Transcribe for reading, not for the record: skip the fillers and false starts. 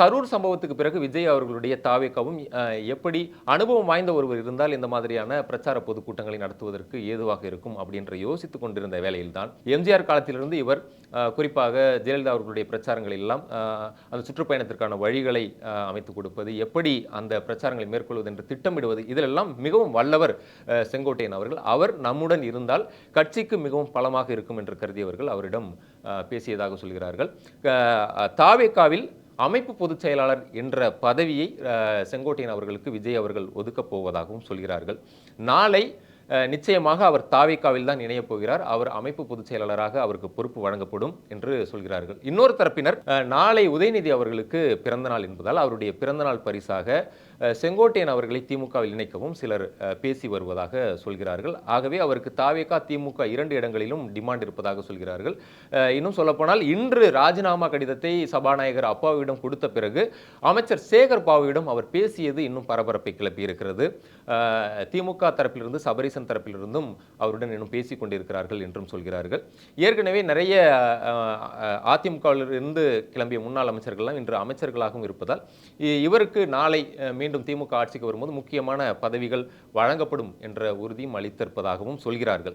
கரூர் சம்பவத்துக்கு பிறகு விஜய் அவர்களுடைய தாவேக்காவும் எப்படி அனுபவம் வாய்ந்த ஒருவர் இருந்தால் இந்த மாதிரியான பிரச்சார பொதுக்கூட்டங்களை நடத்துவதற்கு ஏதுவாக இருக்கும் அப்படின்ற யோசித்துக் கொண்டிருந்த வேளையில்தான் எம்ஜிஆர் காலத்திலிருந்து இவர் குறிப்பாக ஜெயலலிதா அவர்களுடைய பிரச்சாரங்கள் எல்லாம் அந்த சுற்றுப்பயணத்திற்கான வழிகளை அமைத்துக் கொடுப்பது, எப்படி அந்த பிரச்சாரங்களை மேற்கொள்வது என்று திட்டமிடுவது, இதிலெல்லாம் மிகவும் வல்லவர் செங்கோட்டையன் அவர்கள். அவர் நம்முடன் இருந்தால் கட்சிக்கு மிகவும் பலமாக இருக்கும் என்று கருதியவர்கள் அவரிடம் பேசியதாக சொல்கிறார்கள். தாவேக்காவில் அமைப்பு பொதுச் செயலாளர் என்ற பதவியை செங்கோட்டையன் அவர்களுக்கு விஜய் அவர்கள் ஒதுக்கப் போவதாகவும் சொல்கிறார்கள். நாளை நிச்சயமாக அவர் தாவேக்காவில் தான் இணையப் போகிறார். அவர் அமைப்பு பொதுச் செயலாளராக அவருக்கு பொறுப்பு வழங்கப்படும் என்று சொல்கிறார்கள். இன்னொரு தரப்பினர் நாளை உதயநிதி அவர்களுக்கு பிறந்தநாள் என்பதால் அவருடைய பிறந்தநாள் பரிசாக செங்கோட்டையன் அவர்களை திமுகவில் இணைக்கவும் சிலர் பேசி வருவதாக சொல்கிறார்கள். ஆகவே அவருக்கு தாவேகா திமுக 2 இடங்களிலும் டிமாண்ட் இருப்பதாக சொல்கிறார்கள். இன்னும் சொல்லப்போனால் இன்று ராஜினாமா கடிதத்தை சபாநாயகர் அப்பாவிடம் கொடுத்த பிறகு அமைச்சர் சேகர் பாபுவிடம் அவர் பேசியது இன்னும் பரபரப்பை கிளப்பி இருக்கிறது. திமுக தரப்பிலிருந்து சபரீசன் தரப்பிலிருந்தும் அவருடன் இன்னும் பேசிக் கொண்டிருக்கிறார்கள் என்றும் சொல்கிறார்கள். ஏற்கனவே நிறைய அதிமுகவிலிருந்து கிளம்பிய முன்னாள் அமைச்சர்கள்லாம் இன்று அமைச்சர்களாகவும் இருப்பதால் இவருக்கு நாளை மீண்டும் திமுக ஆட்சிக்கு வரும்போது முக்கியமான பதவிகள் வழங்கப்படும் என்ற உறுதியும் அளித்திருப்பதாகவும் சொல்கிறார்கள்.